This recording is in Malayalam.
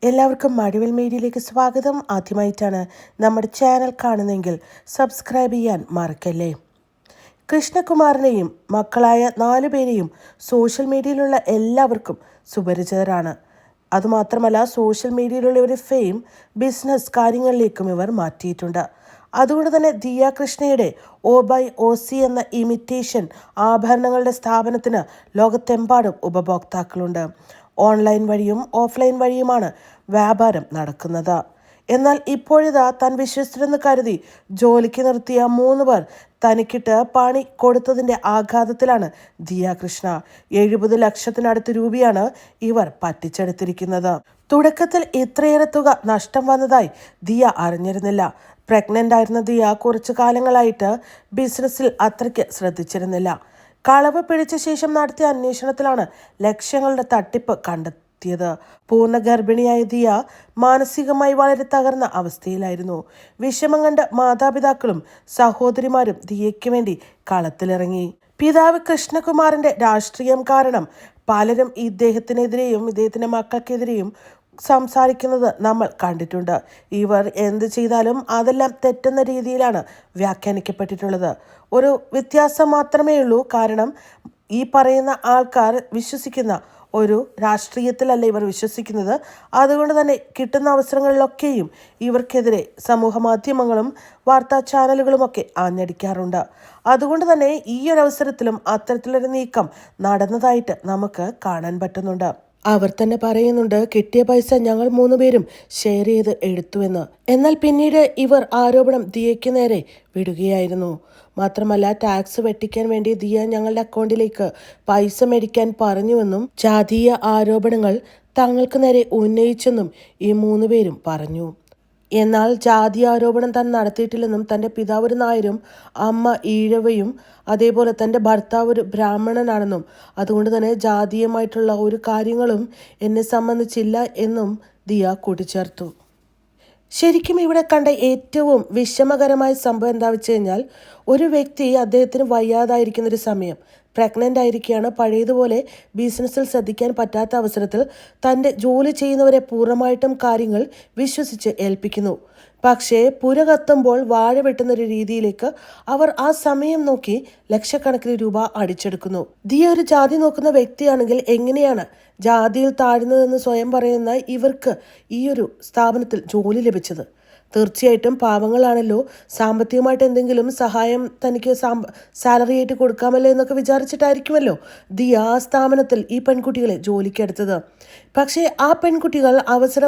എല്ലാവർക്കും മഴവിൽ മീഡിയയിലേക്ക് സ്വാഗതം. ആദ്യമായിട്ടാണ് നമ്മുടെ ചാനൽ കാണുന്നതെങ്കിൽ സബ്സ്ക്രൈബ് ചെയ്യാൻ മറക്കല്ലേ. കൃഷ്ണകുമാറിനെയും മക്കളായ 4 പേരെയും സോഷ്യൽ മീഡിയയിലുള്ള എല്ലാവർക്കും സുപരിചിതരാണ്. അതുമാത്രമല്ല, സോഷ്യൽ മീഡിയയിലുള്ള ഒരു ഫെയിം ബിസിനസ് കാര്യങ്ങളിലേക്കും ഇവർ മാറ്റിയിട്ടുണ്ട്. അതുകൊണ്ട് തന്നെ ദിയ കൃഷ്ണയുടെ OBY എന്ന ഇമിറ്റേഷൻ ആഭരണങ്ങളുടെ സ്ഥാപനത്തിന് ലോകത്തെമ്പാടും ഉപഭോക്താക്കളുണ്ട്. ഓൺലൈൻ വഴിയും ഓഫ്ലൈൻ വഴിയുമാണ് വ്യാപാരം നടക്കുന്നത്. എന്നാൽ ഇപ്പോഴിതാ താൻ വിശ്വസിച്ചെന്ന് കരുതി ജോലിക്ക് നിർത്തിയ 3 പേർ തനിക്കിട്ട് പണി കൊടുത്തതിൻ്റെ ആഘാതത്തിലാണ് ദിയ കൃഷ്ണ. 70 ലക്ഷത്തിനടുത്ത് രൂപയാണ് ഇവർ പറ്റിച്ചെടുത്തിരിക്കുന്നത്. തുടക്കത്തിൽ ഇത്രയേറെ തുക നഷ്ടം വന്നതായി ദിയ അറിഞ്ഞിരുന്നില്ല. പ്രഗ്നൻ്റ് ആയിരുന്ന ദിയ കുറച്ചു കാലങ്ങളായിട്ട് ബിസിനസ്സിൽ അത്രയ്ക്ക് ശ്രദ്ധിച്ചിരുന്നില്ല. കളവ് പിടിച്ച ശേഷം നടത്തിയ അന്വേഷണത്തിലാണ് ലക്ഷങ്ങളുടെ തട്ടിപ്പ് കണ്ടെത്തിയത്. പൂർണ്ണ ഗർഭിണിയായ ദിയ മാനസികമായി വളരെ തകർന്ന അവസ്ഥയിലായിരുന്നു. വിഷമം കണ്ട് മാതാപിതാക്കളും സഹോദരിമാരും ദിയയ്ക്ക് വേണ്ടി കളത്തിലിറങ്ങി. പിതാവ് കൃഷ്ണകുമാറിന്റെ രാഷ്ട്രീയം കാരണം പലരും ഇദ്ദേഹത്തിനെതിരെയും ഇദ്ദേഹത്തിന്റെ മക്കൾക്കെതിരെയും സംസാരിക്കുന്നത് നമ്മൾ കണ്ടിട്ടുണ്ട്. ഇവർ എന്ത് ചെയ്താലും അതെല്ലാം തെറ്റുന്ന രീതിയിലാണ് വ്യാഖ്യാനിക്കപ്പെട്ടിട്ടുള്ളത്. ഒരു വ്യത്യാസം മാത്രമേ ഉള്ളൂ. കാരണം ഈ പറയുന്ന ആൾക്കാർ വിശ്വസിക്കുന്ന ഒരു രാഷ്ട്രീയത്തിലല്ല ഇവർ വിശ്വസിക്കുന്നത്. അതുകൊണ്ട് തന്നെ കിട്ടുന്ന അവസരങ്ങളിലൊക്കെയും ഇവർക്കെതിരെ സമൂഹ മാധ്യമങ്ങളും വാർത്താ ചാനലുകളുമൊക്കെ ആഞ്ഞടിക്കാറുണ്ട്. അതുകൊണ്ട് തന്നെ ഈ ഒരു അവസരത്തിലും അത്തരത്തിലൊരു നീക്കം നടന്നതായിട്ട് നമുക്ക് കാണാൻ പറ്റുന്നുണ്ട്. അവർ തന്നെ പറയുന്നുണ്ട്, കിട്ടിയ പൈസ ഞങ്ങൾ 3 പേരും ഷെയർ ചെയ്ത് എടുത്തുവെന്ന്. എന്നാൽ പിന്നീട് ഇവർ ആരോപണം ദിയയ്ക്ക് നേരെ വിടുകയായിരുന്നു. മാത്രമല്ല, ടാക്സ് വെട്ടിക്കാൻ വേണ്ടി ദിയ ഞങ്ങളുടെ അക്കൗണ്ടിലേക്ക് പൈസ മേടിക്കാൻ പറഞ്ഞുവെന്നും ജാതീയ ആരോപണങ്ങൾ തങ്ങൾക്ക് നേരെ ഉന്നയിച്ചെന്നും ഈ 3 പേരും പറഞ്ഞു. എന്നാൽ ജാതി ആരോപണം താൻ നടത്തിയിട്ടില്ലെന്നും തൻ്റെ പിതാവ് ഒരു നായരും അമ്മ ഈഴവയും അതേപോലെ തൻ്റെ ഭർത്താവ് ഒരു ബ്രാഹ്മണനാണെന്നും അതുകൊണ്ട് തന്നെ ജാതീയമായിട്ടുള്ള ഒരു കാര്യങ്ങളും എന്നെ സംബന്ധിച്ചില്ല എന്നും ദിയ കൂട്ടിച്ചേർത്തു. ശരിക്കും ഇവിടെ കണ്ട ഏറ്റവും വിഷമകരമായ സംഭവം എന്താ വെച്ച് കഴിഞ്ഞാൽ, ഒരു വ്യക്തി അദ്ദേഹത്തിന് വയ്യാതായിരിക്കുന്നൊരു സമയം, പ്രഗ്നൻ്റ് ആയിരിക്കുകയാണ്. പഴയതുപോലെ ബിസിനസ്സിൽ ശ്രദ്ധിക്കാൻ പറ്റാത്ത അവസരത്തിൽ തൻ്റെ ജോലി ചെയ്യുന്നവരെ പൂർണ്ണമായിട്ടും കാര്യങ്ങൾ വിശ്വസിച്ച് ഏൽപ്പിക്കുന്നു. പക്ഷേ പുര കത്തുമ്പോൾ വാഴ വെട്ടുന്ന ഒരു രീതിയിലേക്ക് അവർ ആ സമയം നോക്കി ലക്ഷക്കണക്കിന് രൂപ അടിച്ചെടുക്കുന്നു. ദിയ ഒരു ജാതി നോക്കുന്ന വ്യക്തിയാണെങ്കിൽ എങ്ങനെയാണ് ജാതിയിൽ താഴ്ന്നതെന്ന് സ്വയം പറയുന്ന ഇവർക്ക് ഈ ഒരു സ്ഥാപനത്തിൽ ജോലി ലഭിച്ചത്? തീർച്ചയായിട്ടും പാവങ്ങളാണല്ലോ, സാമ്പത്തികമായിട്ട് എന്തെങ്കിലും സഹായം തനിക്ക് സാലറി ആയിട്ട് കൊടുക്കാമല്ലോ എന്നൊക്കെ വിചാരിച്ചിട്ടായിരിക്കുമല്ലോ ദിയ ആ സ്ഥാപനത്തിൽ ഈ പെൺകുട്ടികളെ ജോലിക്കെടുത്തത്. പക്ഷേ ആ പെൺകുട്ടികൾ അവസരം